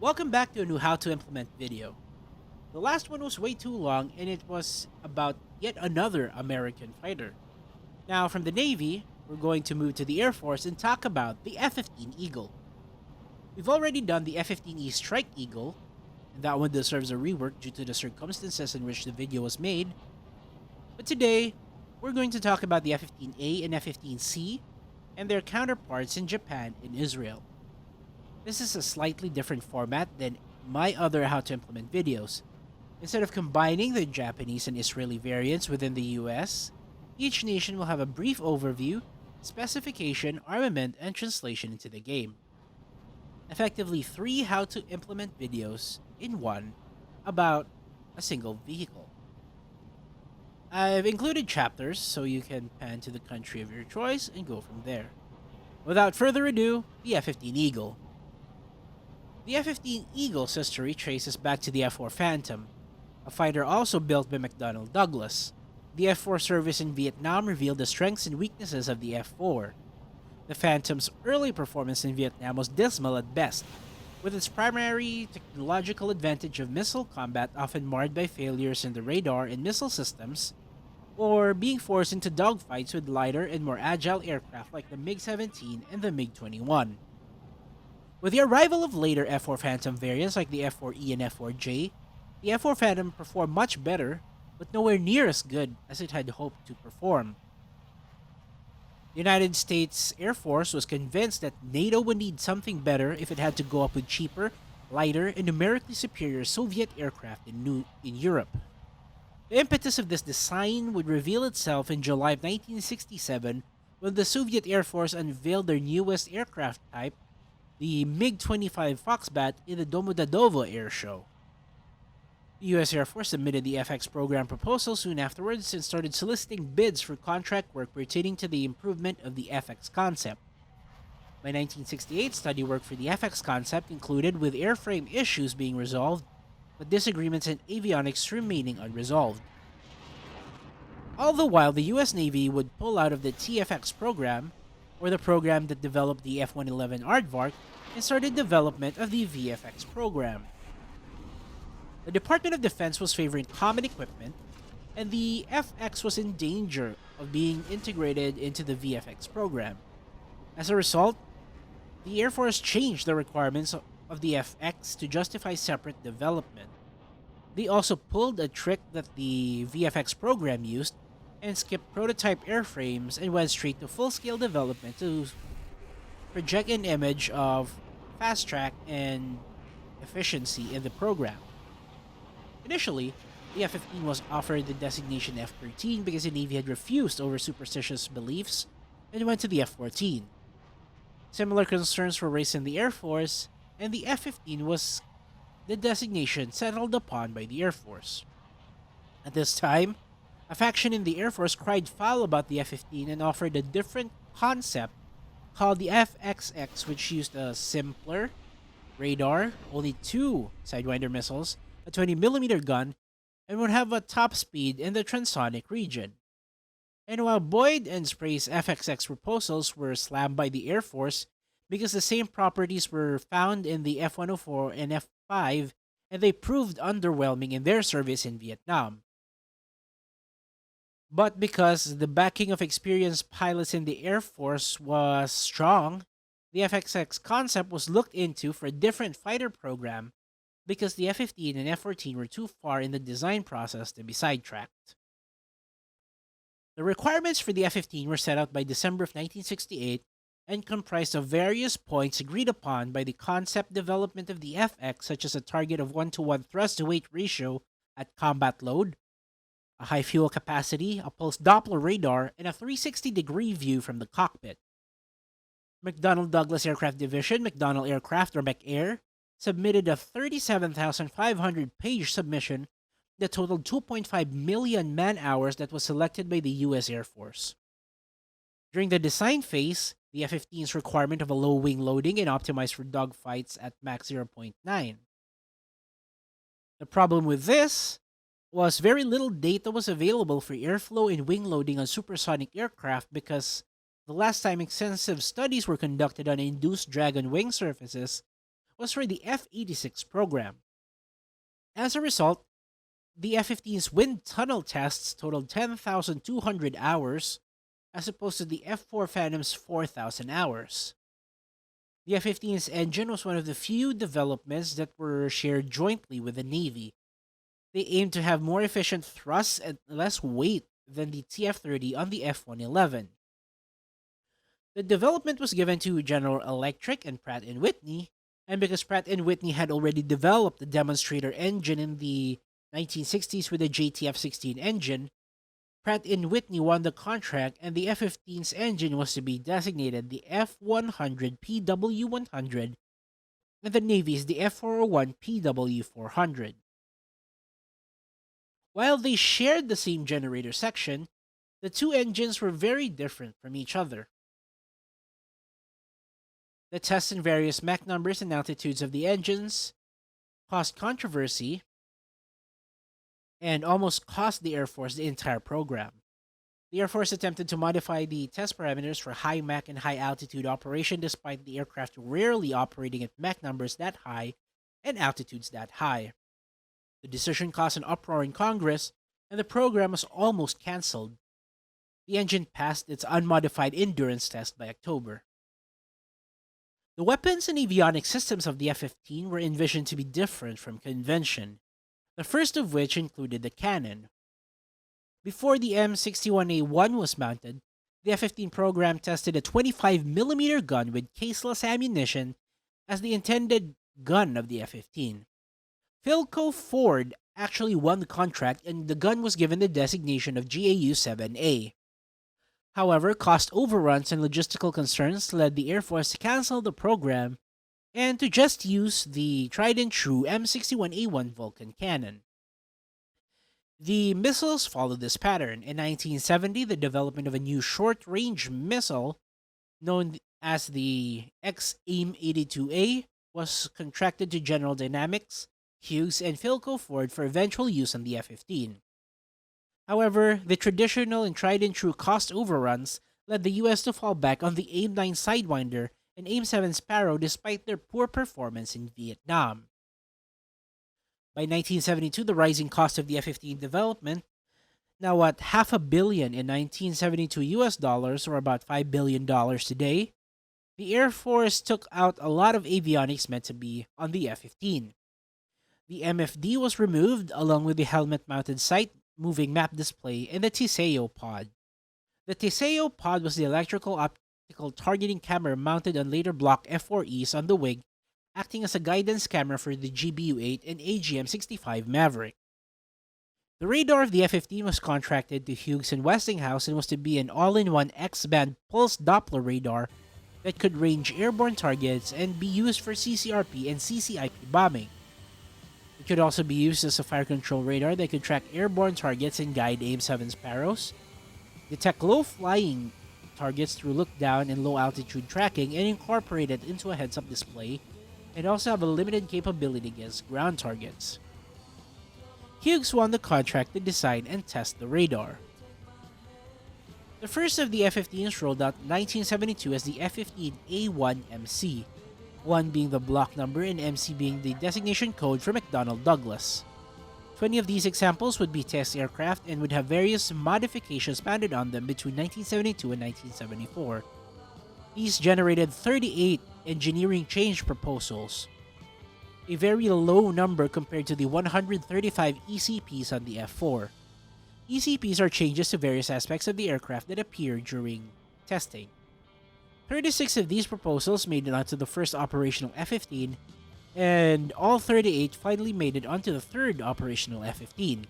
Welcome back to a new how to implement video. The last one was way too long and it was about yet another American fighter. Now from the Navy, we're going to move to the Air Force and talk about the F-15 Eagle. We've already done the F-15E Strike Eagle, and that one deserves a rework due to the circumstances in which the video was made. But today, we're going to talk about the F-15A and F-15C and their counterparts in Japan and Israel. This is a slightly different format than my other how to implement videos. Instead of combining the Japanese and Israeli variants within the US, each nation will have a brief overview, specification, armament, and translation into the game. Effectively 3 how to implement videos in one about a single vehicle. I've included chapters so you can pan to the country of your choice and go from there. Without further ado, the F-15 Eagle. The F-15 Eagle's history traces back to the F-4 Phantom, a fighter also built by McDonnell Douglas. The F-4 service in Vietnam revealed the strengths and weaknesses of the F-4. The Phantom's early performance in Vietnam was dismal at best, with its primary technological advantage of missile combat often marred by failures in the radar and missile systems, or being forced into dogfights with lighter and more agile aircraft like the MiG-17 and the MiG-21. With the arrival of later F-4 Phantom variants like the F-4E and F-4J, the F-4 Phantom performed much better, but nowhere near as good as it had hoped to perform. The United States Air Force was convinced that NATO would need something better if it had to go up with cheaper, lighter, and numerically superior Soviet aircraft in Europe. The impetus of this design would reveal itself in July of 1967 when the Soviet Air Force unveiled their newest aircraft type, the MiG-25 Foxbat, in the Domodedovo Air Show. The US Air Force submitted the FX program proposal soon afterwards and started soliciting bids for contract work pertaining to the improvement of the FX concept. By 1968, study work for the FX concept concluded with airframe issues being resolved, but disagreements in avionics remaining unresolved. All the while, the US Navy would pull out of the TFX program, or the program that developed the F-111 Aardvark, and started development of the VFX program. The Department of Defense was favoring common equipment, and the FX was in danger of being integrated into the VFX program. As a result, the Air Force changed the requirements of the FX to justify separate development. They also pulled a trick that the VFX program used and skipped prototype airframes and went straight to full-scale development to project an image of fast track and efficiency in the program. Initially, the F-15 was offered the designation F-13 because the Navy had refused over superstitious beliefs and went to the F-14. Similar concerns were raised in the Air Force, and the F-15 was the designation settled upon by the Air Force. At this time, a faction in the Air Force cried foul about the F-15 and offered a different concept called the FXX, which used a simpler radar, only 2 Sidewinder missiles, a 20mm gun, and would have a top speed in the transonic region. And while Boyd and Spray's FXX proposals were slammed by the Air Force because the same properties were found in the F-104 and F-5, and they proved underwhelming in their service in Vietnam. But because the backing of experienced pilots in the Air Force was strong, the FXX concept was looked into for a different fighter program because the F-15 and F-14 were too far in the design process to be sidetracked. The requirements for the F-15 were set out by December of 1968 and comprised of various points agreed upon by the concept development of the FX, such as a target of 1-to-1 thrust-to-weight ratio at combat load, a high fuel capacity, a pulse Doppler radar, and a 360-degree view from the cockpit. McDonnell Douglas Aircraft Division, McDonnell Aircraft or McAir, submitted a 37,500-page submission that totaled 2.5 million man-hours that was selected by the US Air Force. During the design phase, the F-15's requirement of a low wing loading and optimized for dogfights at Mach 0.9. The problem with this was very little data was available for airflow and wing loading on supersonic aircraft because the last time extensive studies were conducted on induced drag on wing surfaces was for the F-86 program. As a result, the F-15's wind tunnel tests totaled 10,200 hours, as opposed to the F-4 Phantom's 4,000 hours. The F-15's engine was one of the few developments that were shared jointly with the Navy. They aimed to have more efficient thrusts and less weight than the TF-30 on the F-111. The development was given to General Electric and Pratt & Whitney, and because Pratt & Whitney had already developed the demonstrator engine in the 1960s with the JTF-16 engine, Pratt & Whitney won the contract, and the F-15's engine was to be designated the F-100 PW-100 and the Navy's the F-401 PW-400. While they shared the same generator section, the two engines were very different from each other. The tests in various Mach numbers and altitudes of the engines caused controversy and almost cost the Air Force the entire program. The Air Force attempted to modify the test parameters for high Mach and high altitude operation despite the aircraft rarely operating at Mach numbers that high and altitudes that high. The decision caused an uproar in Congress, and the program was almost cancelled. The engine passed its unmodified endurance test by October. The weapons and avionics systems of the F-15 were envisioned to be different from convention, the first of which included the cannon. Before the M61A1 was mounted, the F-15 program tested a 25mm gun with caseless ammunition as the intended gun of the F-15. Philco Ford actually won the contract, and the gun was given the designation of GAU-7A. However, cost overruns and logistical concerns led the Air Force to cancel the program and to just use the tried-and-true M61A1 Vulcan cannon. The missiles followed this pattern. In 1970, the development of a new short-range missile, known as the X-AIM-82A, was contracted to General Dynamics, Hughes, and Philco Ford for eventual use on the F-15. However, the traditional and tried-and-true cost overruns led the US to fall back on the AIM-9 Sidewinder and AIM-7 Sparrow despite their poor performance in Vietnam. By 1972, the rising cost of the F-15 development, now at $500 million in 1972 US dollars, or about $5 billion today, the Air Force took out a lot of avionics meant to be on the F-15. The MFD was removed along with the helmet-mounted sight-moving map display and the Tiseo pod. The Tiseo pod was the electrical optical targeting camera mounted on later Block F-4Es on the wing, acting as a guidance camera for the GBU-8 and AGM-65 Maverick. The radar of the F-15 was contracted to Hughes and Westinghouse and was to be an all-in-one X-band pulse Doppler radar that could range airborne targets and be used for CCRP and CCIP bombing. It could also be used as a fire control radar that could track airborne targets and guide AIM-7 Sparrows, detect low-flying targets through look-down and low-altitude tracking, and incorporate it into a heads-up display, and also have a limited capability against ground targets. Hughes won the contract to design and test the radar. The first of the F-15s rolled out in 1972 as the F-15A1MC, 1 being the block number and MC being the designation code for McDonnell Douglas. 20 of these examples would be test aircraft and would have various modifications mounted on them between 1972 and 1974. These generated 38 engineering change proposals, a very low number compared to the 135 ECPs on the F-4. ECPs are changes to various aspects of the aircraft that appear during testing. 36 of these proposals made it onto the first operational F-15, and all 38 finally made it onto the third operational F-15.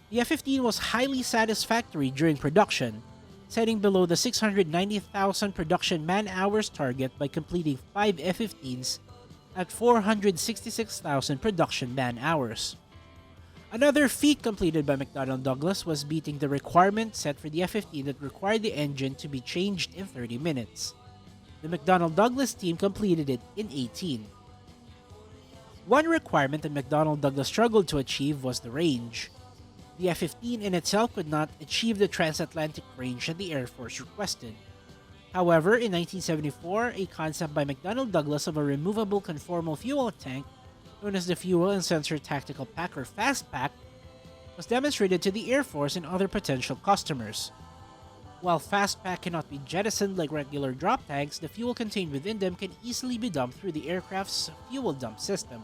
The F-15 was highly satisfactory during production, setting below the 690,000 production man-hours target by completing 5 F-15s at 466,000 production man-hours. Another feat completed by McDonnell Douglas was beating the requirement set for the F-15 that required the engine to be changed in 30 minutes. The McDonnell Douglas team completed it in 18. One requirement that McDonnell Douglas struggled to achieve was the range. The F-15 in itself could not achieve the transatlantic range that the Air Force requested. However, in 1974, a concept by McDonnell Douglas of a removable conformal fuel tank, known as the Fuel and Sensor Tactical Pack or FAST Pack, was demonstrated to the Air Force and other potential customers. While FAST Pack cannot be jettisoned like regular drop tanks, the fuel contained within them can easily be dumped through the aircraft's fuel dump system.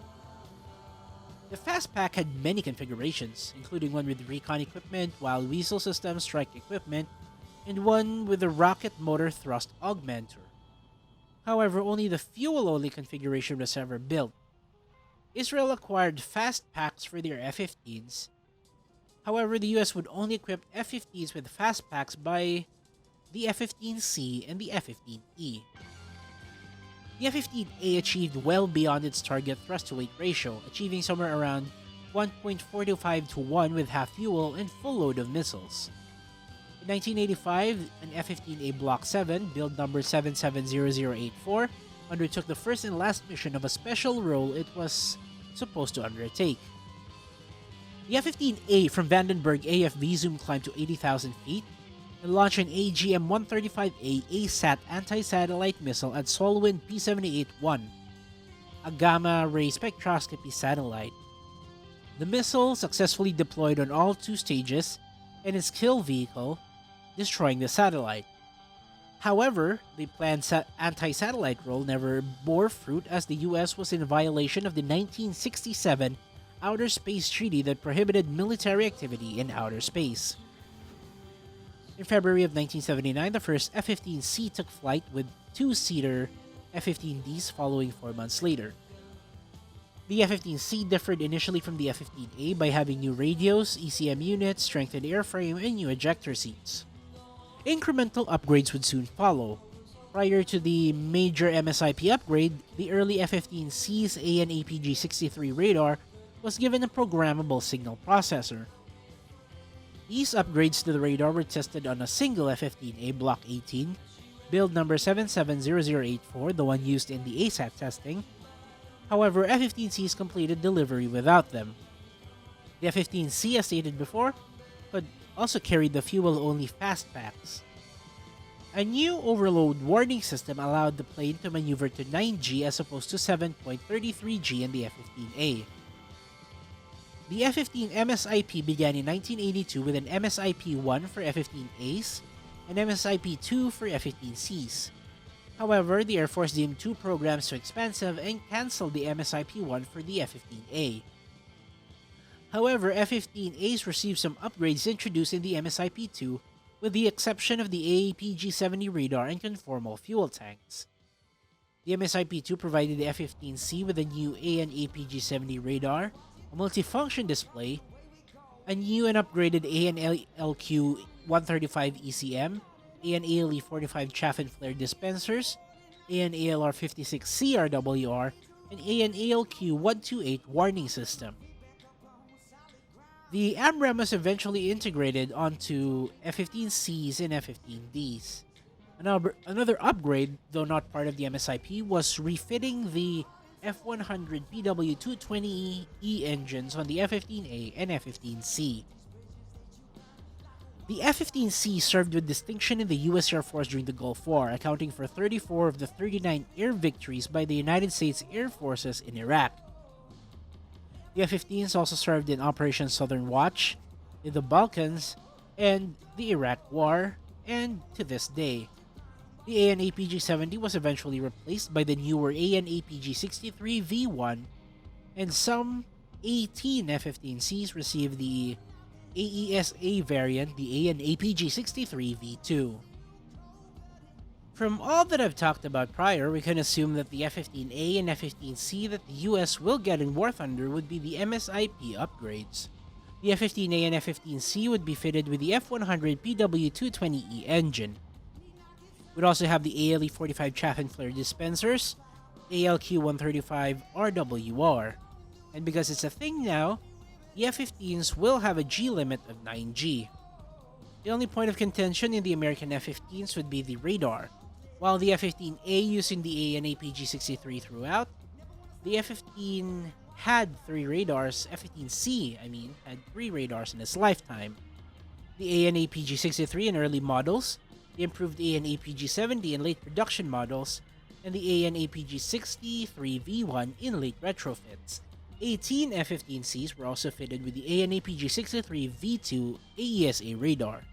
The FAST Pack had many configurations, including one with recon equipment, wild weasel system, strike equipment, and one with a rocket motor thrust augmenter. However, only the fuel-only configuration was ever built. Israel acquired FAST Packs for their F-15s. However, the US would only equip F-15s with FAST Packs by the F-15C and the F-15E. The F-15A achieved well beyond its target thrust-to-weight ratio, achieving somewhere around 1.425 to 1 with half fuel and full load of missiles. In 1985, an F-15A Block 7, build number 770084, undertook the first and last mission of a special role it was supposed to undertake. The F-15A from Vandenberg AFV zoomed climbed to 80,000 feet and launched an AGM-135A ASAT anti-satellite missile at Solwind P-78-1, a gamma-ray spectroscopy satellite. The missile successfully deployed on all two stages and its kill vehicle, destroying the satellite. However, the planned anti-satellite role never bore fruit as the US was in violation of the 1967 Outer Space Treaty that prohibited military activity in outer space. In February of 1979, the first F-15C took flight with two-seater F-15Ds following 4 months later. The F-15C differed initially from the F-15A by having new radios, ECM units, strengthened airframe, and new ejector seats. Incremental upgrades would soon follow. Prior to the major MSIP upgrade, the early F-15C's AN/APG-63 radar was given a programmable signal processor. These upgrades to the radar were tested on a single F-15A Block 18, build number 770084, the one used in the ASAT testing. However, F-15Cs completed delivery without them. The F-15C, as stated before, could also carry the fuel-only FAST Packs. A new overload warning system allowed the plane to maneuver to 9G as opposed to 7.33G in the F-15A. The F-15 MSIP began in 1982 with an MSIP-1 for F-15As and MSIP-2 for F-15Cs. However, the Air Force deemed two programs too expensive and canceled the MSIP-1 for the F-15A. However, F-15As received some upgrades introduced in the MSIP-2, with the exception of the APG-70 radar and conformal fuel tanks. The MSIP-2 provided the F-15C with a new AN/APG-70 radar, a multifunction display, a new and upgraded AN/LQ-135 ECM, AN/ALE-45 chaff and flare dispensers, AN/ALR-56 CRWR, and AN/ALQ-128 warning system. The AMRAAM was eventually integrated onto F-15Cs and F-15Ds. Another upgrade, though not part of the MSIP, was refitting the F-100 PW220E engines on the F-15A and F-15C. The F-15C served with distinction in the U.S. Air Force during the Gulf War, accounting for 34 of the 39 air victories by the United States Air Forces in Iraq. The F-15s also served in Operation Southern Watch, in the Balkans, and the Iraq War, and to this day. The AN/APG-70 was eventually replaced by the newer AN/APG-63 V1, and some 18 F-15Cs received the AESA variant, the AN/APG-63 V2. From all that I've talked about prior, we can assume that the F-15A and F-15C that the US will get in War Thunder would be the MSIP upgrades. The F-15A and F-15C would be fitted with the F-100 PW220E engine. We'd also have the ALE-45 chaff and flare dispensers, ALQ-135 RWR, and because it's a thing now, the F-15s will have a G limit of 9G. The only point of contention in the American F-15s would be the radar. While the F-15A using the AN/APG-63 throughout, the F-15 had 3 radars, F-15C, had 3 radars in its lifetime. The AN/APG-63 in early models, the improved AN/APG-70 in late production models, and the AN/APG-63V1 in late retrofits. 18 F-15Cs were also fitted with the AN/APG-63V2 AESA radar.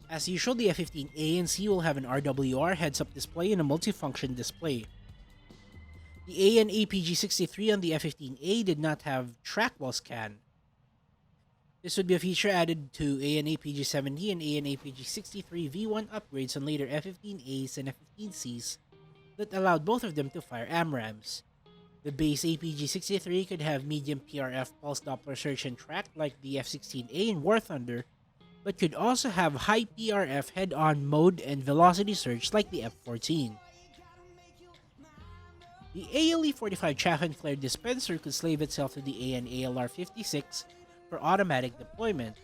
As usual, the F-15A and C will have an RWR heads-up display and a multifunction display. The AN/APG-63 on the F-15A did not have trackwell scan. This would be a feature added to AN/APG-70 and AN/APG-63V1 upgrades on later F-15As and F-15Cs that allowed both of them to fire AMRAAMs. The base APG-63 could have medium PRF pulse Doppler search and track like the F-16A and War Thunder, but could also have high PRF head-on mode and velocity search like the F-14. The ALE-45 chaff and flare dispenser could slave itself to the AN/ALR-56 for automatic deployment.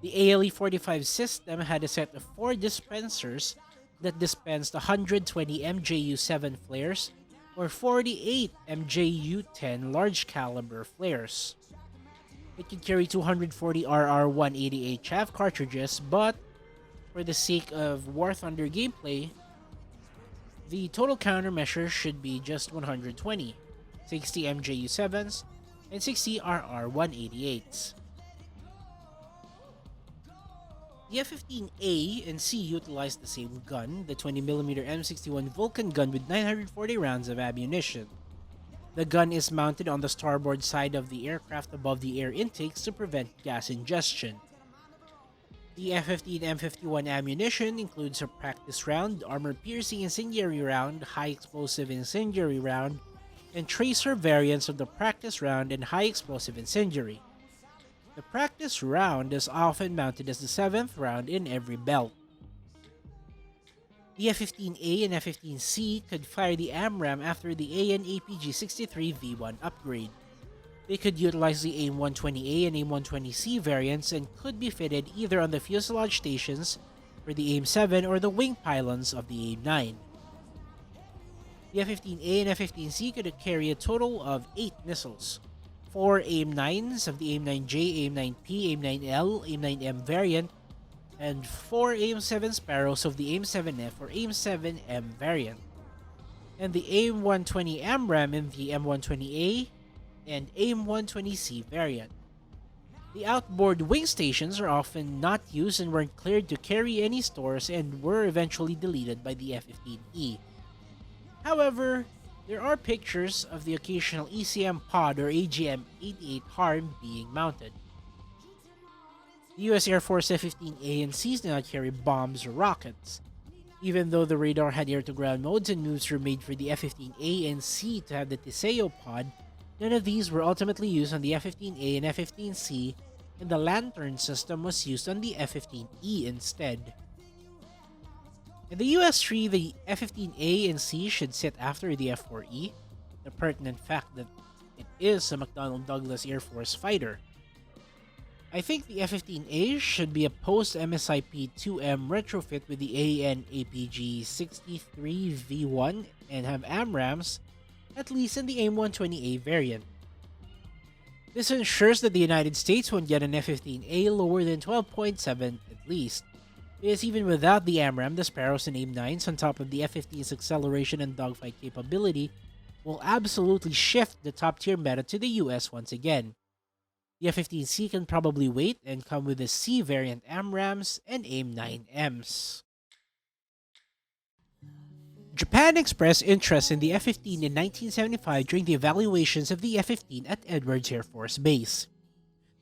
The ALE-45 system had a set of 4 dispensers that dispensed 120 MJU-7 flares or 48 MJU-10 large caliber flares. It could carry 240 RR-188 chaff cartridges, but for the sake of War Thunder gameplay, the total countermeasure should be just 120, 60 MJU-7s, and 60 RR-188s. The F-15A and C utilized the same gun, the 20mm M61 Vulcan gun with 940 rounds of ammunition. The gun is mounted on the starboard side of the aircraft above the air intakes to prevent gas ingestion. The F-15 M51 ammunition includes a practice round, armor-piercing incendiary round, high-explosive incendiary round, and tracer variants of the practice round and high-explosive incendiary. The practice round is often mounted as the 7th round in every belt. The F-15A and F-15C could fire the AMRAAM after the AN/APG-63V1 upgrade. They could utilize the AIM-120A and AIM-120C variants and could be fitted either on the fuselage stations for the AIM-7 or the wing pylons of the AIM-9. The F-15A and F-15C could carry a total of 8 missiles. 4 AIM-9s of the AIM-9J, AIM-9P, AIM-9L, AIM-9M variant, and 4 AIM-7 Sparrows of the AIM-7F or AIM-7M variant, and the AIM-120 AMRAAM in the M120A and AIM-120C variant. The outboard wing stations are often not used and weren't cleared to carry any stores and were eventually deleted by the F-15E. However, there are pictures of the occasional ECM pod or AGM-88 HARM being mounted. The US Air Force F-15A and Cs did not carry bombs or rockets. Even though the radar had air-to-ground modes and moves were made for the F-15A and C to have the Teseo pod, none of these were ultimately used on the F-15A and F-15C, and the Lantern system was used on the F-15E instead. In the US-3, the F-15A and C should sit after the F-4E, the pertinent fact that it is a McDonnell Douglas Air Force fighter. I think the F-15A should be a post-MSIP-2M retrofit with the AN/APG-63V1 and have AMRAAMs, at least in the AIM-120A variant. This ensures that the United States won't get an F-15A lower than 12.7 at least. Because even without the AMRAAM, the Sparrows and AIM-9s on top of the F-15's acceleration and dogfight capability will absolutely shift the top-tier meta to the US once again. The F-15C can probably wait and come with the C variant AMRAAMs and AIM-9Ms. Japan expressed interest in the F-15 in 1975 during the evaluations of the F-15 at Edwards Air Force Base.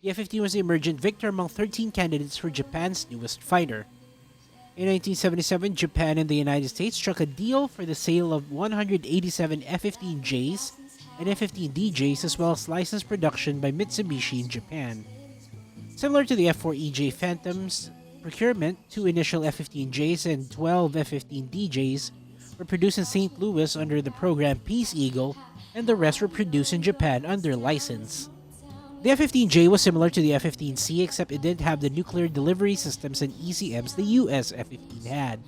The F-15 was the emergent victor among 13 candidates for Japan's newest fighter. In 1977, Japan and the United States struck a deal for the sale of 187 F-15Js and F-15DJs as well as licensed production by Mitsubishi in Japan. Similar to the F-4EJ Phantoms procurement, 2 initial F-15Js and 12 F-15DJs were produced in St. Louis under the program Peace Eagle, and the rest were produced in Japan under license. The F-15J was similar to the F-15C except it didn't have the nuclear delivery systems and ECMs the US F-15 had.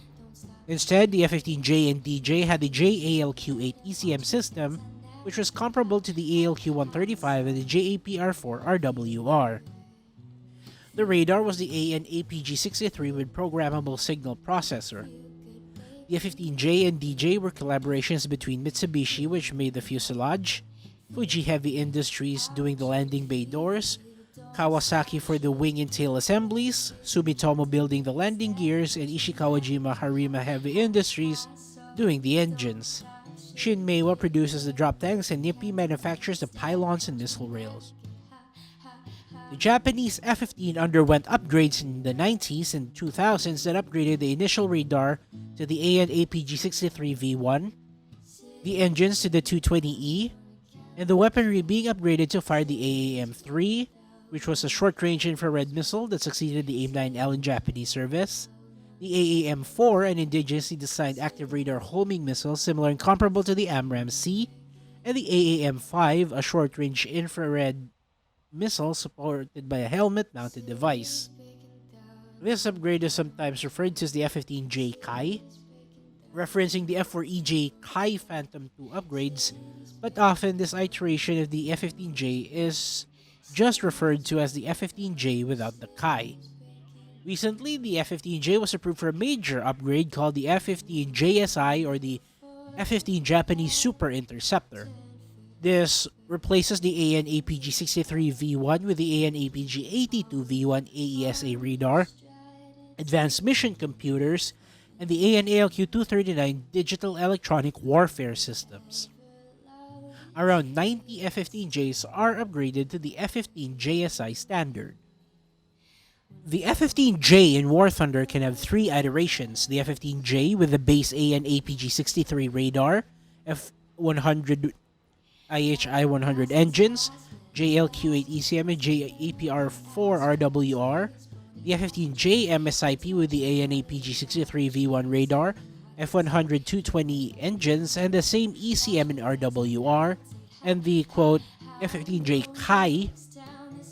Instead, the F-15J and DJ had the JALQ-8 ECM system, which was comparable to the ALQ-135 and the JAPR-4 RWR. The radar was the AN APG-63 with programmable signal processor. The F-15J and DJ were collaborations between Mitsubishi, which made the fuselage, Fuji Heavy Industries doing the landing bay doors, Kawasaki for the wing and tail assemblies, Sumitomo building the landing gears, and Ishikawajima Harima Heavy Industries doing the engines. Shinmeiwa produces the drop tanks, and Nippon manufactures the pylons and missile rails. The Japanese F-15 underwent upgrades in the 90s and 2000s that upgraded the initial radar to the AN APG-63 V1, the engines to the 220E, and the weaponry being upgraded to fire the AAM-3, which was a short-range infrared missile that succeeded the AIM-9L in Japanese service, the AAM-4, an indigenously designed active radar homing missile similar and comparable to the AMRAAM-C, and the AAM-5, a short-range infrared missile supported by a helmet-mounted device. This upgrade is sometimes referred to as the F-15J Kai, referencing the F-4EJ Kai Phantom II upgrades, but often this iteration of the F-15J is just referred to as the F-15J without the Kai. Recently, the F-15J was approved for a major upgrade called the F-15 JSI or the F-15 Japanese Super Interceptor. This replaces the AN APG-63 V1 with the AN APG-82 V1 AESA radar, advanced mission computers, and the AN ALQ-239 digital electronic warfare systems. Around 90 F-15Js are upgraded to the F-15 JSI standard. The F-15J in War Thunder can have three iterations: the F-15J with the base AN APG-63 radar, F-100 IHI-100 engines, JLQ-8 ECM, and JAPR-4 RWR, the F-15J MSIP with the AN APG-63 V1 radar, F-100 220 engines, and the same ECM and RWR, and the quote F-15J Kai,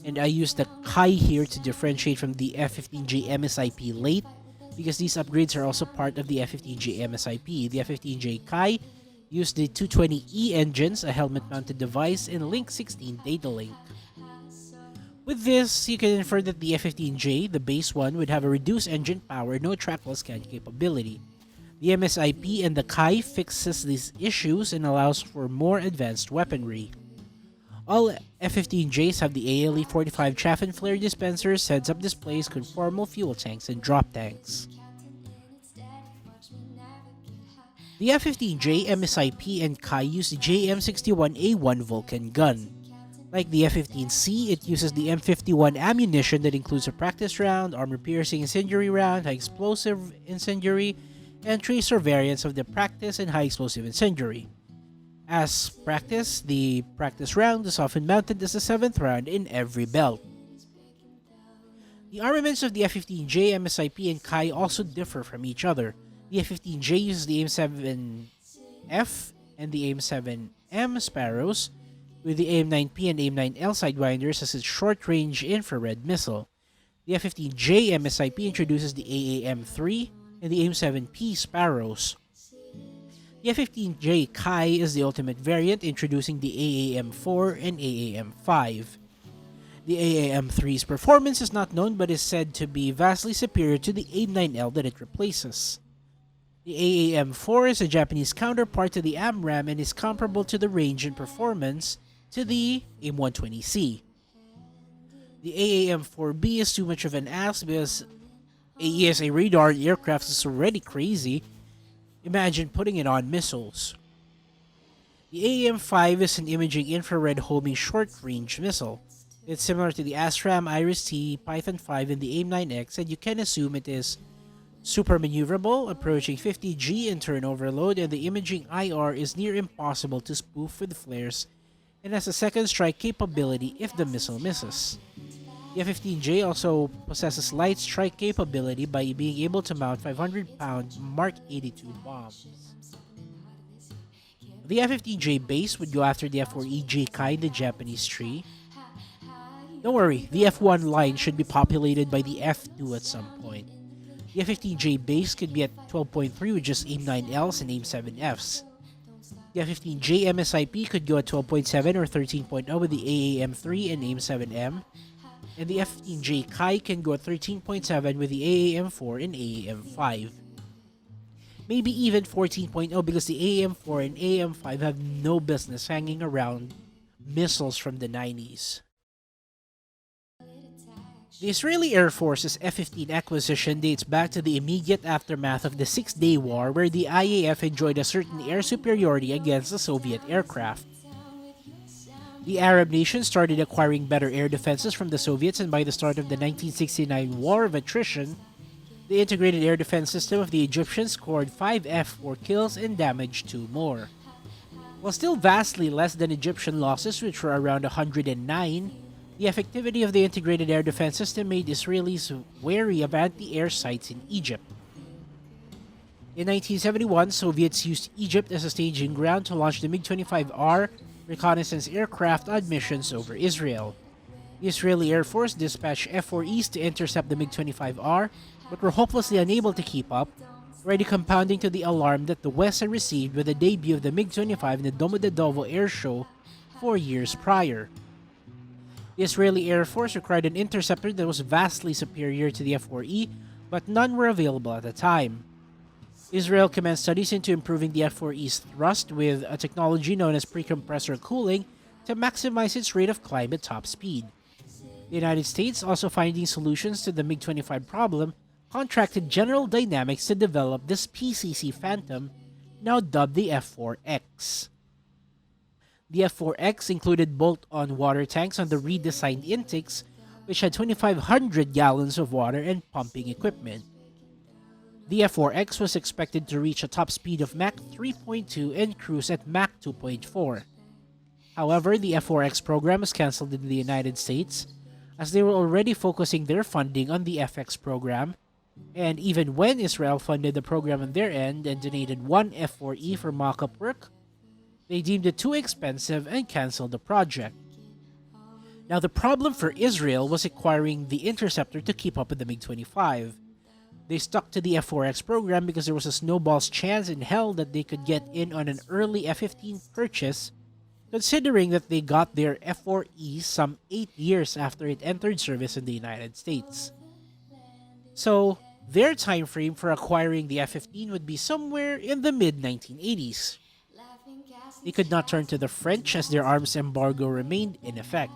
and I use the Kai here to differentiate from the F-15J MSIP late, because these upgrades are also part of the F-15J MSIP. The F-15J Kai used the 220E engines, a helmet-mounted device, and Link 16 data link. With this, you can infer that the F-15J, the base one, would have a reduced engine power, no trackball scan capability. The MSIP and the Kai fixes these issues and allows for more advanced weaponry. All F-15Js have the ALE-45 chaff and flare dispensers, heads-up displays, conformal fuel tanks, and drop tanks. The F-15J, MSIP, and Kai use the JM61A1 Vulcan gun. Like the F-15C, it uses the M51 ammunition that includes a practice round, armor-piercing incendiary round, high-explosive incendiary, and tracer variants of the practice and high-explosive incendiary. As practice, the practice round is often mounted as the 7th round in every belt. The armaments of the F-15J, MSIP, and Kai also differ from each other. The F-15J uses the AIM-7F and the AIM-7M Sparrows, with the AIM-9P and AIM-9L Sidewinders as its short-range infrared missile. The F-15J MSIP introduces the AAM-3 and the AIM-7P Sparrows. The F-15J Kai is the ultimate variant, introducing the AAM-4 and AAM-5. The AAM-3's performance is not known but is said to be vastly superior to the AIM-9L that it replaces. The AAM-4 is a Japanese counterpart to the AMRAAM and is comparable to the range and performance to the AIM-120C. The AAM-4B is too much of an ass because AESA radar in aircraft is already crazy. Imagine putting it on missiles. The AAM-5 is an imaging infrared homing short-range missile. It's similar to the ASRAAM, IRIS-T, Python 5, and the AIM-9X, and you can assume it is super maneuverable, approaching 50G in turn overload, and the imaging IR is near impossible to spoof with flares and has a second strike capability if the missile misses. The F-15J also possesses light strike capability by being able to mount 500-pound Mark 82 bombs. The F-15J base would go after the F-4EJ Kai in the Japanese tree. Don't worry, the F-1 line should be populated by the F-2 at some point. The F-15J base could be at 12.3 with just AIM-9Ls and AIM-7Fs. The F-15J MSIP could go at 12.7 or 13.0 with the AAM-3 and AIM-7M. and the F-15J Kai can go at 13.7 with the AAM-4 and AAM-5. Maybe even 14.0 because the AAM-4 and AAM-5 have no business hanging around missiles from the 90s. The Israeli Air Force's F-15 acquisition dates back to the immediate aftermath of the Six-Day War, where the IAF enjoyed a certain air superiority against the Soviet aircraft. The Arab nations started acquiring better air defenses from the Soviets, and by the start of the 1969 War of Attrition, the integrated air defense system of the Egyptians scored 5 F-4 kills and damaged 2 more. While still vastly less than Egyptian losses, which were around 109, the effectivity of the integrated air defense system made Israelis wary of anti-air sites in Egypt. In 1971, Soviets used Egypt as a staging ground to launch the MiG-25R reconnaissance aircraft on missions over Israel. The Israeli Air Force dispatched F-4Es to intercept the MiG-25R, but were hopelessly unable to keep up, already compounding to the alarm that the West had received with the debut of the MiG-25 in the Domodedovo Air Show 4 years prior. The Israeli Air Force required an interceptor that was vastly superior to the F-4E, but none were available at the time. Israel commenced studies into improving the F-4E's thrust with a technology known as precompressor cooling to maximize its rate of climb at top speed. The United States, also finding solutions to the MiG-25 problem, contracted General Dynamics to develop this PCC Phantom, now dubbed the F-4X. The F-4X included bolt-on water tanks on the redesigned intakes, which had 2,500 gallons of water and pumping equipment. The F-4X was expected to reach a top speed of Mach 3.2 and cruise at Mach 2.4. However, the F-4X program was cancelled in the United States, as they were already focusing their funding on the FX program, and even when Israel funded the program on their end and donated one F-4E for mock-up work, they deemed it too expensive and canceled the project. Now, the problem for Israel was acquiring the interceptor to keep up with the MiG-25. They stuck to the F-4X program because there was a snowball's chance in hell that they could get in on an early F-15 purchase, considering that they got their F-4E some 8 years after it entered service in the United States. So, their time frame for acquiring the F-15 would be somewhere in the mid-1980s. They could not turn to the French as their arms embargo remained in effect.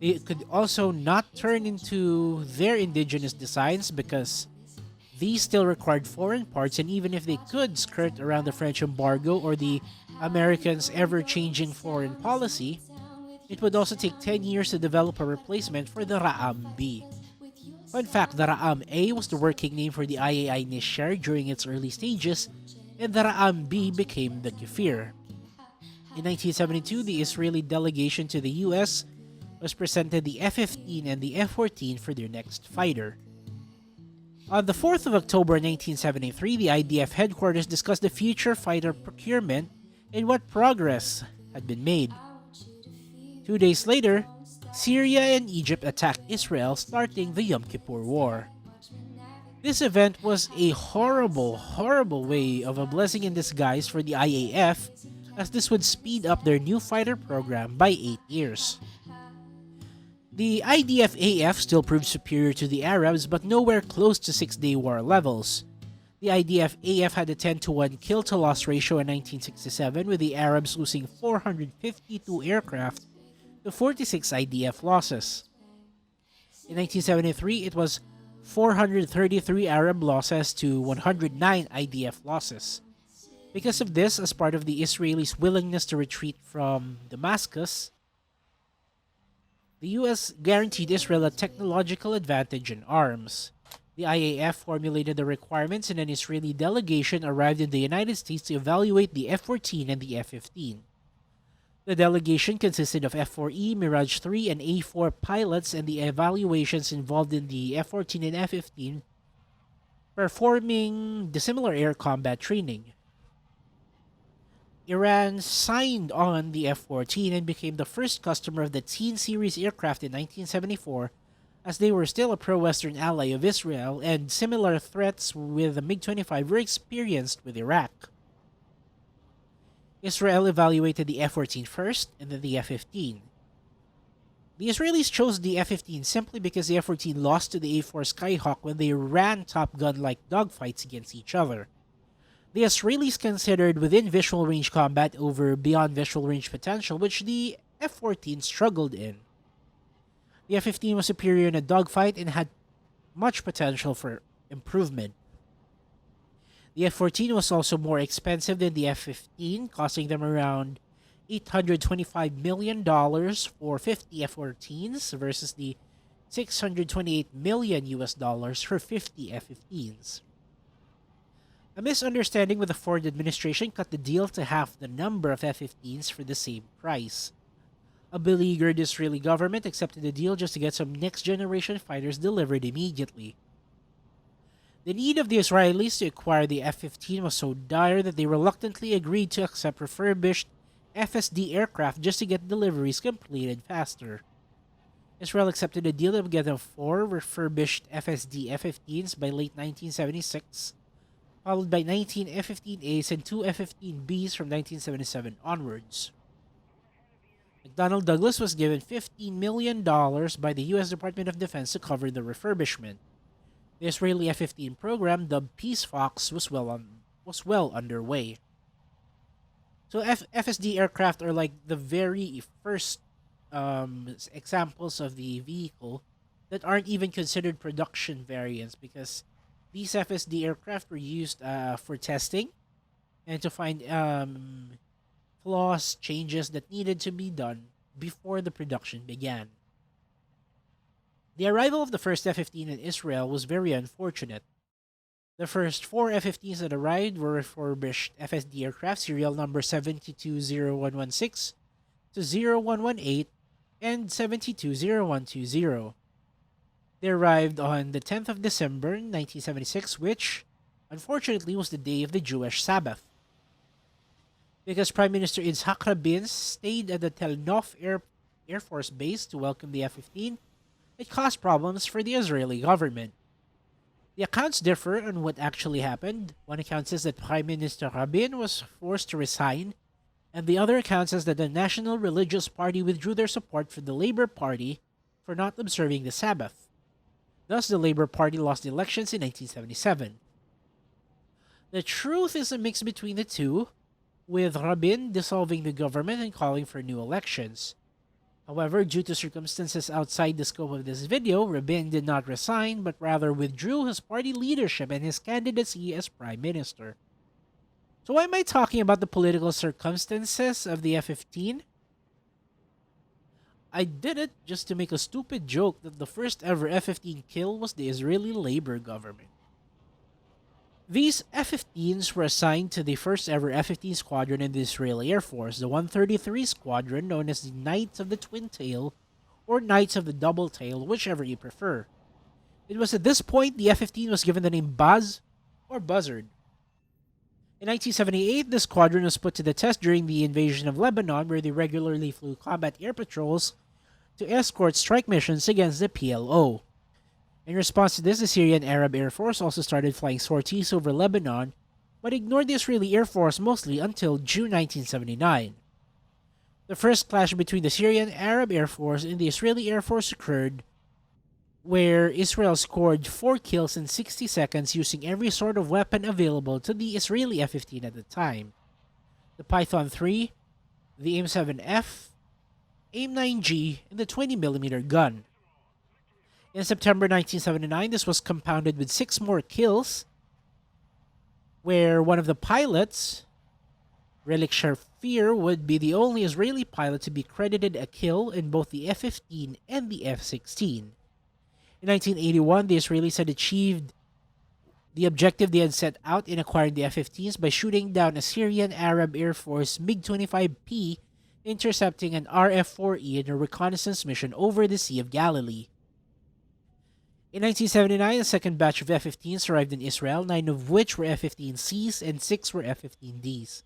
They could also not turn into their indigenous designs because these still required foreign parts, and even if they could skirt around the French embargo or the Americans' ever-changing foreign policy, it would also take 10 years to develop a replacement for the Ra'am-B. Fun fact, the Ra'am-A was the working name for the IAI Nishar during its early stages, and the Ra'am-B became the Kefir. In 1972, the Israeli delegation to the US was presented the F-15 and the F-14 for their next fighter. On the 4th of October 1973, the IDF headquarters discussed the future fighter procurement and what progress had been made. 2 days later, Syria and Egypt attacked Israel, starting the Yom Kippur War. This event was a horrible way of a blessing in disguise for the IAF, as this would speed up their new fighter program by 8 years. The IDF-AF still proved superior to the Arabs, but nowhere close to Six-Day War levels. The IDF-AF had a 10-to-1 kill-to-loss ratio in 1967, with the Arabs losing 452 aircraft to 46 IDF losses. In 1973, it was 433 Arab losses to 109 IDF losses. Because of this, as part of the Israelis' willingness to retreat from Damascus, the US guaranteed Israel a technological advantage in arms. The IAF formulated the requirements, and an Israeli delegation arrived in the United States to evaluate the F-14 and the F-15. The delegation consisted of F-4E, Mirage 3, and A-4 pilots, and the evaluations involved in the F-14 and F-15 performing dissimilar air combat training. Iran signed on the F-14 and became the first customer of the Teen series aircraft in 1974, as they were still a pro-Western ally of Israel, and similar threats with the MiG-25 were experienced with Iraq. Israel evaluated the F-14 first, and then the F-15. The Israelis chose the F-15 simply because the F-14 lost to the A-4 Skyhawk when they ran Top Gun-like dogfights against each other. The Israelis considered within visual range combat over beyond visual range potential, which the F-14 struggled in. The F-15 was superior in a dogfight and had much potential for improvement. The F-14 was also more expensive than the F-15, costing them around $825 million for 50 F-14s versus the $628 million for 50 F-15s. A misunderstanding with the Ford administration cut the deal to half the number of F-15s for the same price. A beleaguered Israeli government accepted the deal just to get some next-generation fighters delivered immediately. The need of the Israelis to acquire the F-15 was so dire that they reluctantly agreed to accept refurbished FSD aircraft just to get deliveries completed faster. Israel accepted a deal that would get them 4 refurbished FSD F-15s by late 1976, followed by 19 F-15As and 2 F-15Bs from 1977 onwards. McDonnell Douglas was given $15 million by the U.S. Department of Defense to cover the refurbishment. The Israeli F-15 program, dubbed Peace Fox, was well underway. So FSD aircraft are like the very first examples of the vehicle that aren't even considered production variants, because these FSD aircraft were used for testing and to find flaws, changes that needed to be done before the production began. The arrival of the first F-15 in Israel was very unfortunate. The first 4 F-15s that arrived were refurbished FSD aircraft, serial number 720116 to 0118 and 720120. They arrived on the 10th of December 1976, which, unfortunately, was the day of the Jewish Sabbath. Because Prime Minister Yitzhak Rabin stayed at the Tel Nof Air Force Base to welcome the F-15, it caused problems for the Israeli government. The accounts differ on what actually happened. One account says that Prime Minister Rabin was forced to resign, and the other account says that the National Religious Party withdrew their support for the Labour Party for not observing the Sabbath. Thus, the Labour Party lost the elections in 1977. The truth is a mix between the two, with Rabin dissolving the government and calling for new elections. However, due to circumstances outside the scope of this video, Rabin did not resign, but rather withdrew his party leadership and his candidacy as Prime Minister. So why am I talking about the political circumstances of the F-15? I did it just to make a stupid joke that the first ever F-15 kill was the Israeli Labour government. These F-15s were assigned to the first ever F-15 squadron in the Israeli Air Force, the 133 Squadron, known as the Knights of the Twin Tail or Knights of the Double Tail, whichever you prefer. It was at this point the F-15 was given the name Buzz or Buzzard. In 1978, the squadron was put to the test during the invasion of Lebanon, where they regularly flew combat air patrols to escort strike missions against the PLO. In response to this, the Syrian Arab Air Force also started flying sorties over Lebanon, but ignored the Israeli Air Force mostly until June 1979. The first clash between the Syrian Arab Air Force and the Israeli Air Force occurred, where Israel scored 4 kills in 60 seconds using every sort of weapon available to the Israeli F-15 at the time. The Python 3, the AIM-7F, AIM-9G, and the 20mm gun. In September 1979, this was compounded with 6 more kills, where one of the pilots, Relik Shafir, would be the only Israeli pilot to be credited a kill in both the F-15 and the F-16. In 1981, the Israelis had achieved the objective they had set out in acquiring the F-15s by shooting down a Syrian Arab Air Force MiG-25P, intercepting an RF-4E in a reconnaissance mission over the Sea of Galilee. In 1979, a second batch of F-15s arrived in Israel, 9 of which were F-15Cs and 6 were F-15Ds.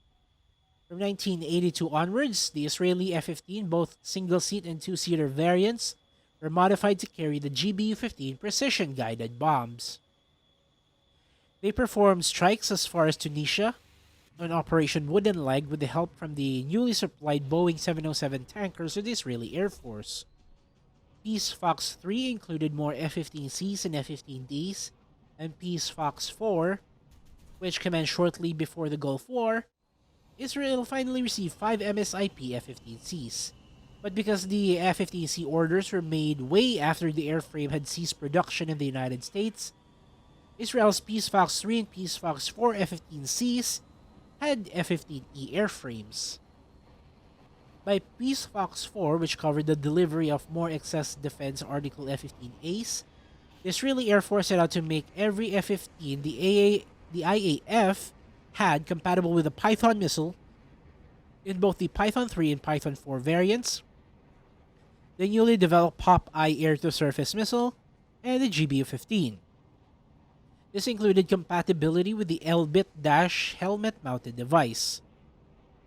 From 1982 onwards, the Israeli F-15, both single-seat and two-seater variants, were modified to carry the GBU-15 precision-guided bombs. They performed strikes as far as Tunisia on Operation Wooden Leg with the help from the newly supplied Boeing 707 tankers of the Israeli Air Force. Peace Fox 3 included more F-15Cs and F-15Ds, and Peace Fox 4, which commenced shortly before the Gulf War, Israel finally received 5 MSIP F-15Cs. But because the F-15C orders were made way after the airframe had ceased production in the United States, Israel's Peace Fox 3 and Peace Fox 4 F-15Cs had F-15E airframes. By Peace Fox 4, which covered the delivery of more excess defense Article F-15As, the Israeli Air Force set out to make every F-15 the IAF had compatible with the Python missile in both the Python 3 and Python 4 variants, the newly developed Pop-Eye air-to-surface missile, and the GBU-15. This included compatibility with the Elbit helmet-mounted device.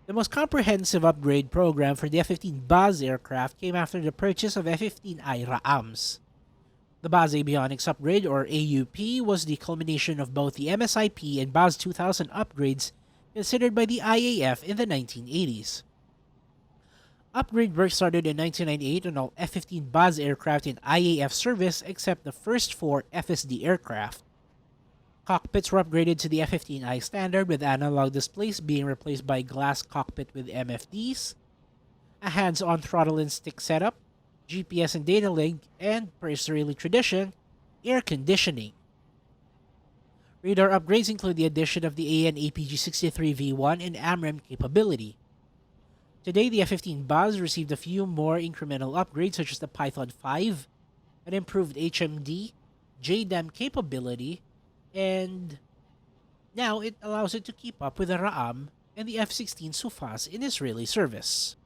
The most comprehensive upgrade program for the F-15 Baz aircraft came after the purchase of F-15I Raams. The Baz Avionics Upgrade, or AUP, was the culmination of both the MSIP and Baz 2000 upgrades considered by the IAF in the 1980s. Upgrade work started in 1998 on all F-15 Baz aircraft in IAF service except the first 4 FSD aircraft. Cockpits were upgraded to the F-15I standard, with analog displays being replaced by glass cockpit with MFDs, a hands-on throttle and stick setup, GPS and data link, and, per Israeli tradition, air conditioning. Radar upgrades include the addition of the AN APG-63V1 and AMRAAM capability. Today, the F-15 Baz received a few more incremental upgrades such as the Python 5, an improved HMD, JDAM capability, and now it allows it to keep up with the Raam and the F-16 Sufas in Israeli service.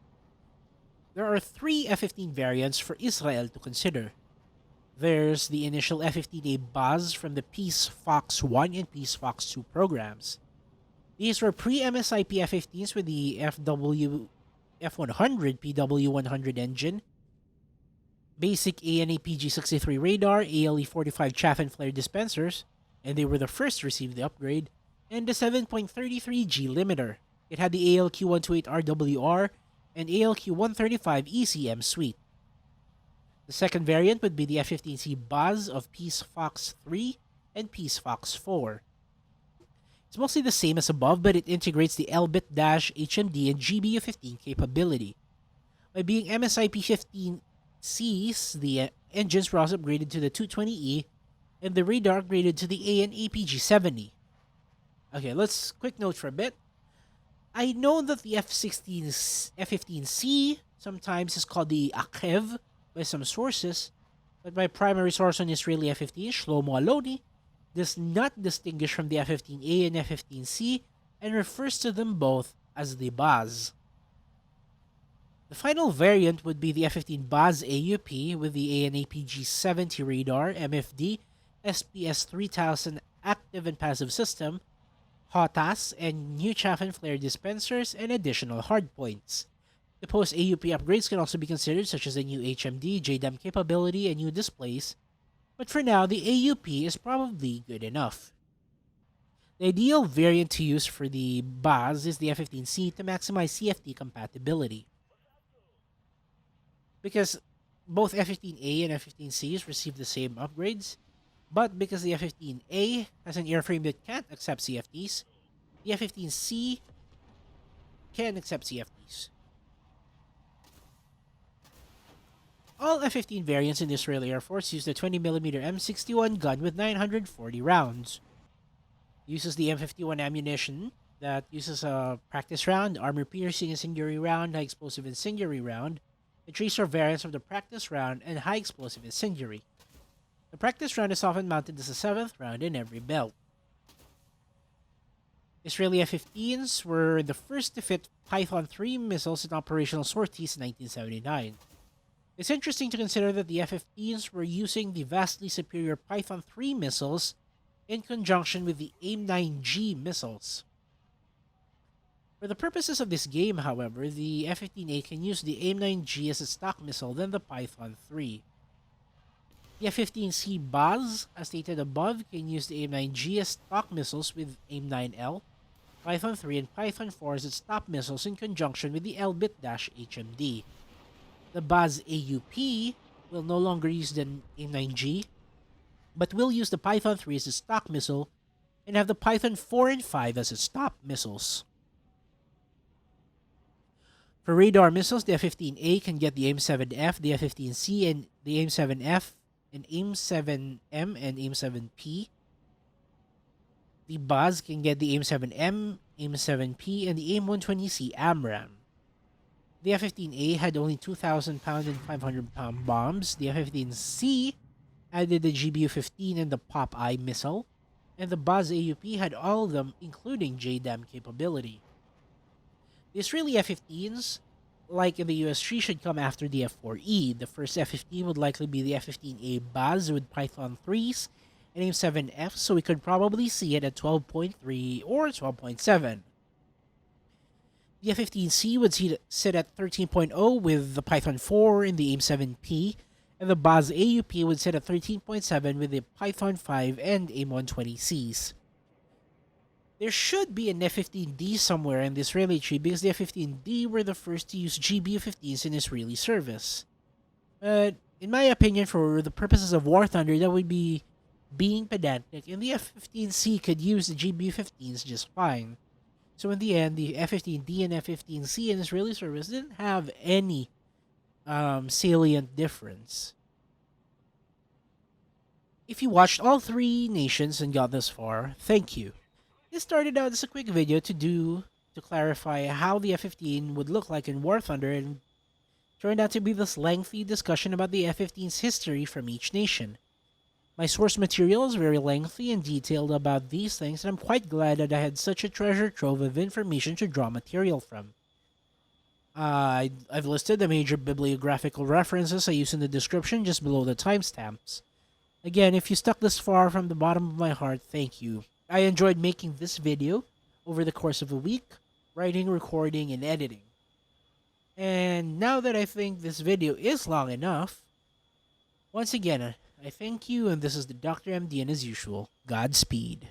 There are 3 F-15 variants for Israel to consider. There's the initial F-15A Baz from the Peace Fox 1 and Peace Fox 2 programs. These were pre-MSIP F-15s with the F100 PW100 engine, basic AN/APG-63 radar, ALE-45 chaff and flare dispensers, and they were the first to receive the upgrade, and the 7.33G limiter. It had the ALQ-128RWR and ALQ-135 ECM suite. The second variant would be the F-15C Baz of Peace Fox 3 and Peace Fox 4. It's mostly the same as above, but it integrates the Elbit-HMD and GBU-15 capability. By being MSIP-15Cs, the engines were also upgraded to the 220E, and the radar upgraded to the AN/APG-70. Okay, let's quick note for a bit. I know that the F-15C sometimes is called the Akev by some sources, but my primary source on Israeli F-15, Shlomo Aloni, does not distinguish from the F-15A and F-15C and refers to them both as the Baz. The final variant would be the F-15 Baz AUP with the AN/APG-70 radar, MFD, SPS 3000 active and passive system, HOTAS, and new chaff and flare dispensers and additional hardpoints. The post-AUP upgrades can also be considered, such as a new HMD, JDAM capability, and new displays, but for now, the AUP is probably good enough. The ideal variant to use for the Baz is the F-15C to maximize CFD compatibility. Because both F-15A and F-15Cs receive the same upgrades, but because the F-15A has an airframe that can't accept CFDs, the F-15C can accept CFDs. All F-15 variants in the Israeli Air Force use the 20mm M61 gun with 940 rounds. It uses the M51 ammunition that uses a practice round, armor-piercing incendiary round, high-explosive incendiary round, the tracer variants of the practice round, and high-explosive incendiary. The practice round is often mounted as a 7th round in every belt. Israeli F-15s were the first to fit Python 3 missiles in operational sorties in 1979. It's interesting to consider that the F-15s were using the vastly superior Python 3 missiles in conjunction with the AIM-9G missiles. For the purposes of this game, however, the F-15A can use the AIM-9G as a stock missile than the Python 3. The F-15C Baz, as stated above, can use the AIM-9G as stock missiles with AIM-9L, Python 3 and Python 4 as its top missiles in conjunction with the Elbit-HMD. The Baz AUP will no longer use the AIM-9G, but will use the Python 3 as a stock missile and have the Python 4 and 5 as its top missiles. For radar missiles, the F-15A can get the AIM-7F, the F-15C, and the AIM-7F, and AIM-7M and AIM-7P. The Buzz can get the AIM-7M, AIM-7P, and the AIM-120C AMRAAM. The F-15A had only 2,000-pound and 500-pound bombs. The F-15C added the GBU-15 and the Popeye missile, and the Buzz AUP had all of them, including JDAM capability. The Israeli F-15s, like in the US-3, should come after the F-4E. The first F-15 would likely be the F-15A Buzz with Python 3s and AIM-7F, so we could probably see it at 12.3 or 12.7. The F-15C would sit at 13.0 with the Python 4 and the AIM-7P, and the Buzz AUP would sit at 13.7 with the Python 5 and AIM-120Cs. There should be an F-15D somewhere in the Israeli tree because the F-15D were the first to use GBU-15s in Israeli service. But in my opinion, for the purposes of War Thunder, that would be being pedantic, and the F-15C could use the GBU-15s just fine. So in the end, the F-15D and F-15C in Israeli service didn't have any salient difference. If you watched all three nations and got this far, thank you. This started out as a quick video to clarify how the F-15 would look like in War Thunder, and turned out to be this lengthy discussion about the F-15's history from each nation. My source material is very lengthy and detailed about these things, and I'm quite glad that I had such a treasure trove of information to draw material from. I've listed the major bibliographical references I use in the description just below the timestamps. Again, if you stuck this far from the bottom of my heart, thank you. I enjoyed making this video over the course of a week, writing, recording, and editing. And now that I think this video is long enough, once again, I thank you, and this is the Dr. MD, and as usual, Godspeed.